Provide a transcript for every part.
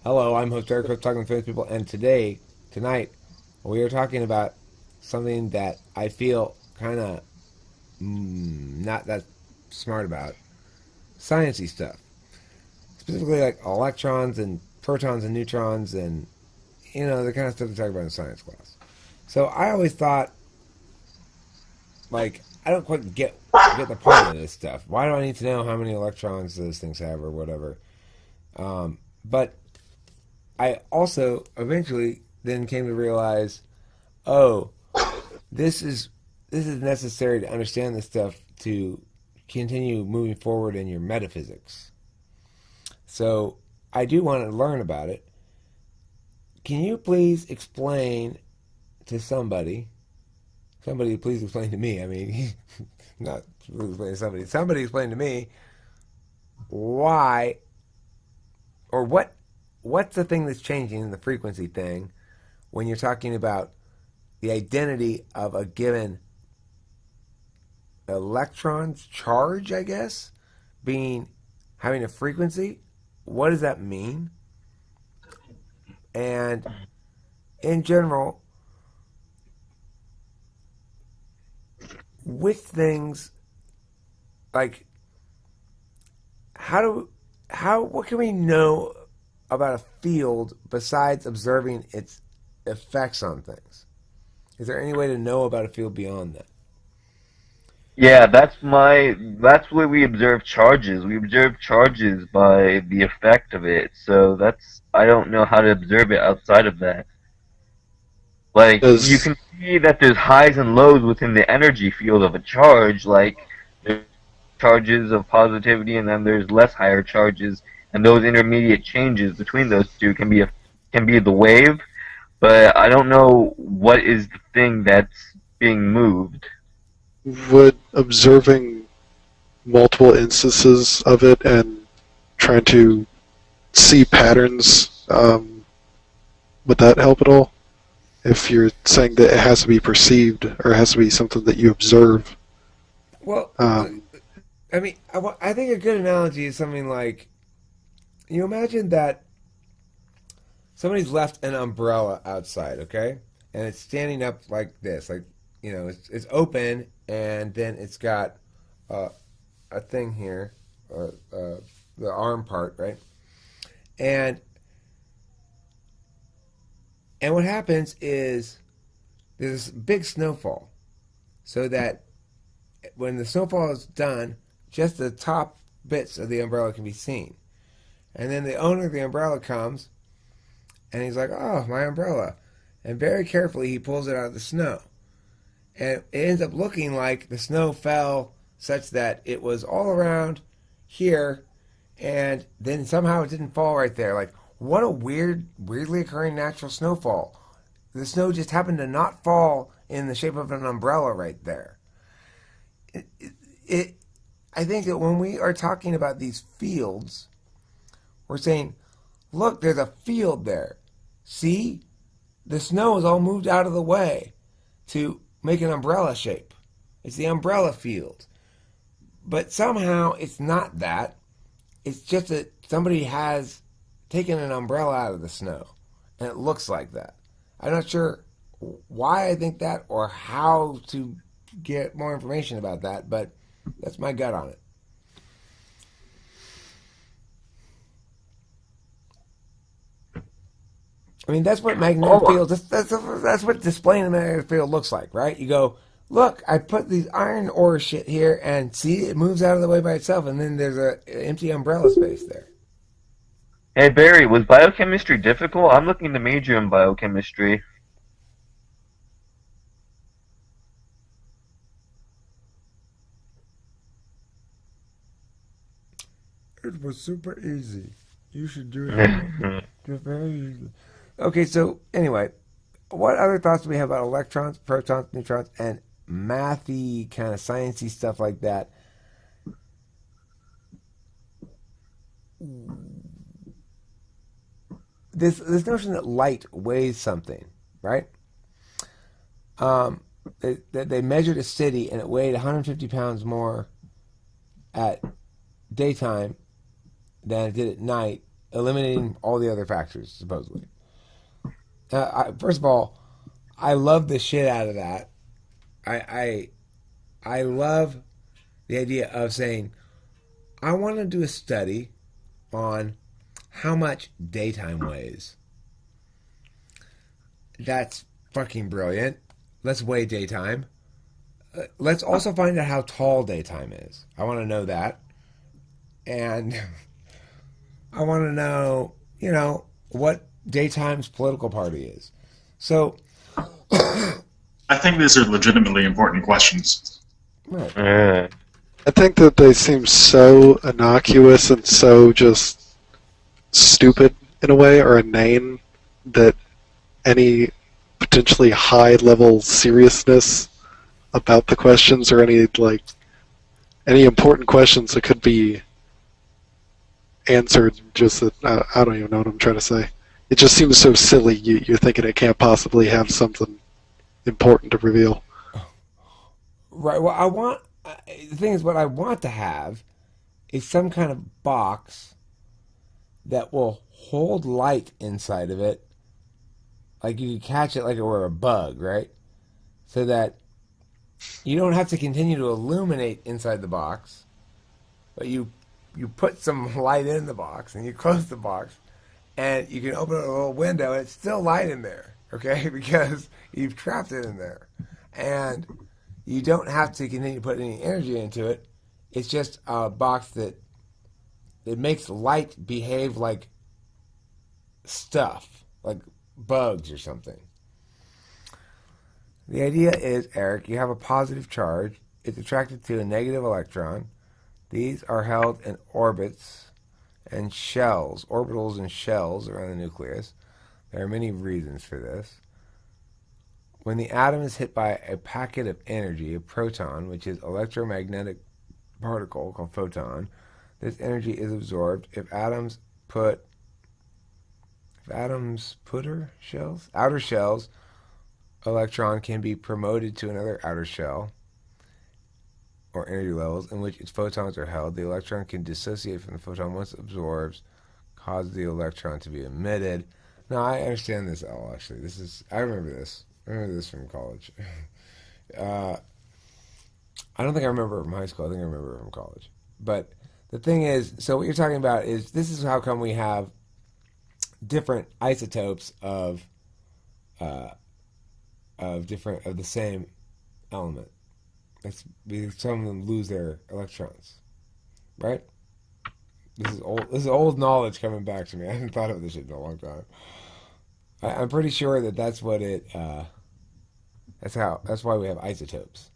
Hello, I'm host Eric, talking with famous people, and tonight, we are talking about something that I feel kind of not that smart about, sciencey stuff, specifically like electrons and protons and neutrons, and the kind of stuff they talk about in science class. So I always thought, like, I don't quite get the point of this stuff. Why do I need to know how many electrons those things have or whatever? But I also eventually then came to realize, oh, this is this is necessary to understand this stuff to continue moving forward in your metaphysics. So I do want to learn about it. Can you please explain to somebody? Somebody, please explain to me. I mean, not please explain to somebody. Somebody explain to me why or what's the thing that's changing in the frequency thing when you're talking about the identity of a given electron's charge, I guess, being having a frequency. What does that mean? And in general, with things like how do how what can we know about a field besides observing its effects on things? Is there any way to know about a field beyond that? Yeah, that's where we observe charges. We observe charges by the effect of it. So that's I don't know how to observe it outside of that. Like you Does can see that there's highs and lows within the energy field of a charge, like there's charges of positivity and then there's less higher charges, and those intermediate changes between those two can be the wave, but I don't know what is the thing that's being moved. would observing multiple instances of it and trying to see patterns, would that help at all? If you're saying that it has to be perceived or it has to be something that you observe. Well, Um, I mean, I think a good analogy is something like you imagine that somebody's left an umbrella outside, okay, and it's standing up like this, like it's open, and then it's got uh, a thing here, the arm part, right, and what happens is there's this big snowfall, so that when the snowfall is done, just the top bits of the umbrella can be seen, and then the owner of the umbrella comes and he's like, "Oh, my umbrella," and very carefully he pulls it out of the snow, and it ends up looking like the snow fell such that it was all around here, and then somehow it didn't fall right there. Like, what a weirdly occurring natural snowfall. The snow just happened to not fall in the shape of an umbrella right there. It I think that when we are talking about these fields, we're saying, look, there's a field there. See? The snow is all moved out of the way to make an umbrella shape. It's the umbrella field. But somehow it's not that. It's just that somebody has taken an umbrella out of the snow and it looks like that. I'm not sure why I think that or how to get more information about that, but that's my gut on it. I mean, that's what magnetic Oh, fields. That's what displaying a magnetic field looks like, right? You go, look, I put these iron ore shit here, and see, it moves out of the way by itself, and then there's a empty umbrella space there. hey Barry, was biochemistry difficult? I'm looking to major in biochemistry. It was super easy. You should do it more. Just very easy. Okay, so anyway, what other thoughts do we have about electrons, protons, neutrons, and mathy kind of sciencey stuff like that? This notion that light weighs something, right? Um, they measured a city and it weighed 150 pounds more at daytime than it did at night, eliminating all the other factors, supposedly. First of all, I love the shit out of that. I I love the idea of saying, I want to do a study on how much daytime weighs. That's fucking brilliant. Let's weigh daytime. Let's also find out how tall daytime is. I want to know that. And I want to know, what daytime's political party is. So, I think these are legitimately important questions. right. I think that they seem so innocuous and so just stupid in a way, or inane, that any potentially high-level seriousness about the questions, or any important questions that could be answered, just that I don't even know what I'm trying to say. It just seems so silly. You're thinking it can't possibly have something important to reveal. Right. Well, the thing is, what I want to have is some kind of box that will hold light inside of it. Like you can catch it like it were a bug, right? So that you don't have to continue to illuminate inside the box, but you put some light in the box and you close the box and you can open a little window and it's still light in there, okay? Because you've trapped it in there. And you don't have to continue to put any energy into it. It's just a box that it makes light behave like stuff, like bugs or something. The idea is, Eric, you have a positive charge. It's attracted to a negative electron. These are held in orbits and shells, orbitals and shells around the nucleus. There are many reasons for this. When the atom is hit by a packet of energy, a proton, which is electromagnetic particle called photon, this energy is absorbed. If atoms put outer shells, electron can be promoted to another outer shell or energy levels in which its photons are held. The electron can dissociate from the photon once it absorbs, cause the electron to be emitted. Now, I understand this, Al, actually. I remember this. I remember this from college. I don't think I remember it from high school. I think I remember it from college. But the thing is, so what you're talking about is, this is how come we have different isotopes of the same element. That's because some of them lose their electrons, right? This is old knowledge coming back to me. I haven't thought of this shit in a long time. I'm pretty sure that's what it. That's why we have isotopes.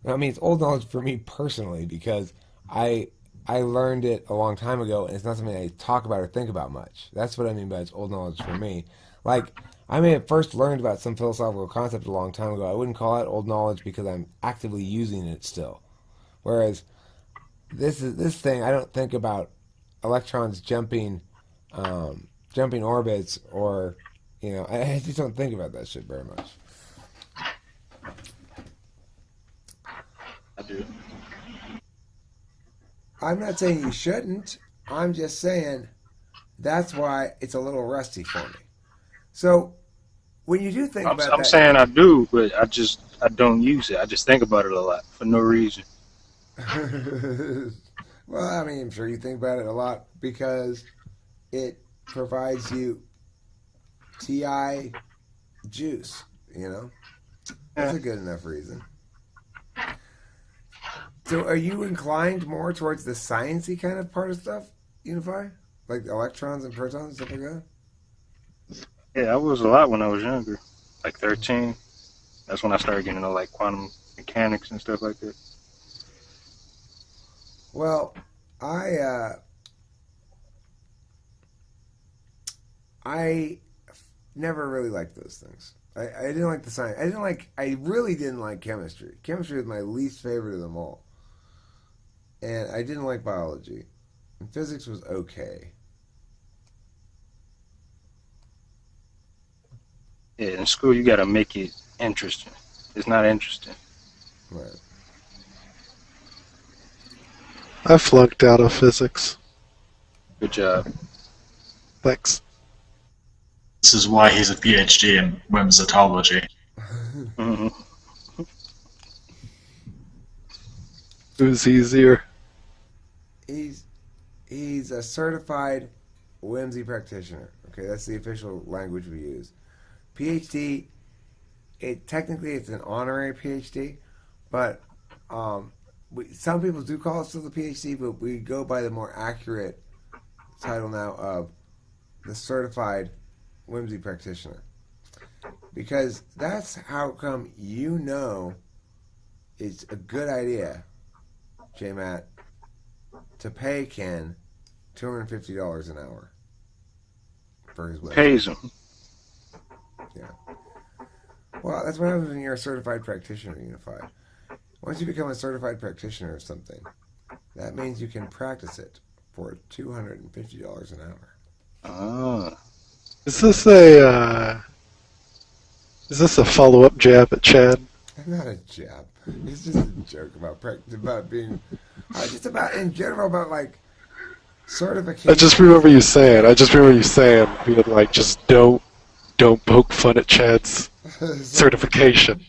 Now, I mean, it's old knowledge for me personally because I learned it a long time ago, and it's not something I talk about or think about much. That's what I mean by it's old knowledge for me. Like, I may have first learned about some philosophical concept a long time ago. I wouldn't call that old knowledge because I'm actively using it still. Whereas this thing, I don't think about electrons jumping orbits, or I just don't think about that shit very much. I do. I'm not saying you shouldn't. I'm just saying that's why it's a little rusty for me. So when you do think about I'm that, saying I do, but I don't use it. I just think about it a lot for no reason. well, I mean, I'm sure you think about it a lot because it provides you TI juice, That's a good enough reason. So are you inclined more towards the sciencey kind of part of stuff, Unify? Like electrons and protons and stuff like that? Yeah, I was a lot when I was younger, like 13. That's when I started getting into like quantum mechanics and stuff like that. Well, I never really liked those things. I didn't like the science. I really didn't like chemistry. Chemistry was my least favorite of them all. And I didn't like biology. And physics was okay. Yeah, in school you gotta make it interesting. It's not interesting. Right. I flunked out of physics. Good job. Thanks. This is why he's a PhD in whimsitology. Hmm. Who's easier? He's a certified whimsy practitioner. Okay, that's the official language we use. PhD, technically it's an honorary PhD, but some people do call it still the PhD, but we go by the more accurate title now of the certified whimsy practitioner, because that's how come it's a good idea, J-Matt, to pay Ken $250 an hour for his website. Pays him. Yeah. Well, that's what happens when you're a certified practitioner, Unified. Once you become a certified practitioner of something, that means you can practice it for $250 an hour. Ah. Is this a follow-up jab at Chad? Not a jab. It's just a joke about being, just about in general about like certification. I just remember you saying, being like, just don't poke fun at Chad's certification.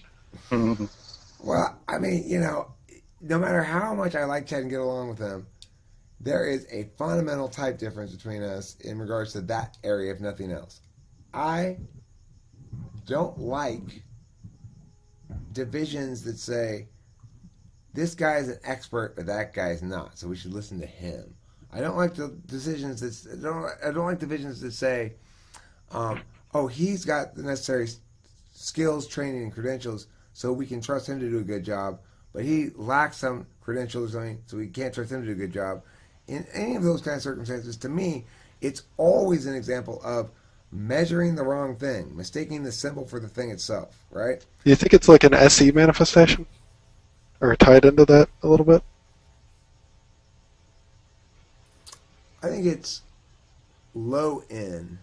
Well, I mean, no matter how much I like Chad and get along with him, there is a fundamental type difference between us in regards to that area, if nothing else. I don't like divisions that say this guy is an expert, but that guy's not, so we should listen to him. I don't like the decisions that I don't like divisions that say, he's got the necessary skills, training, and credentials, so we can trust him to do a good job, but he lacks some credentials or something, so we can't trust him to do a good job. In any of those kind of circumstances, to me, it's always an example of measuring the wrong thing, mistaking the symbol for the thing itself, right? Do you think it's like an SE manifestation? Or tied into that a little bit? I think it's low N.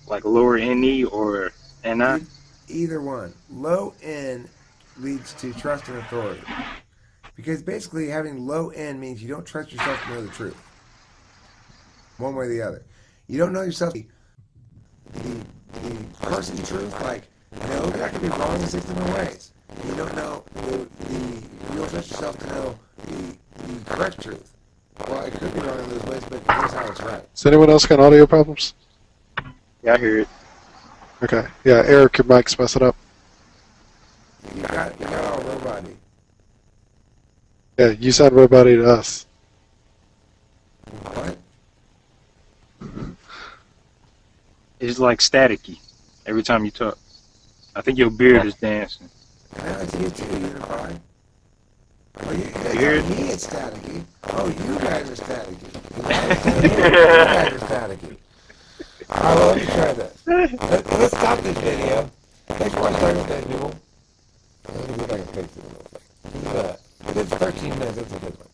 Like lower NE or NI? Either one. Low N leads to trust and authority. Because basically having low N means you don't trust yourself to know the truth. One way or the other. You don't know yourself the person's truth, like, no, that could be wrong in 6 different ways. You don't know you don't trust yourself to know the correct truth. Well, it could be wrong in those ways, but here's how it's right. Does anyone else got audio problems? Yeah, I hear it. Okay. Yeah, Eric, your mic's messing up. You got all robot-y. Yeah, you sound robot-y to us. What? It's like staticky every time you talk. I think your beard is dancing. Yeah, it's you too, Unify. Oh, you hear it? me, it's staticky. Oh, you guys are staticky. You guys are staticky. Alright, well, let me try this. Let's stop this video. Thanks for watching, people. Let me see if I can fix it a little bit. It's 13 minutes, that's a good one.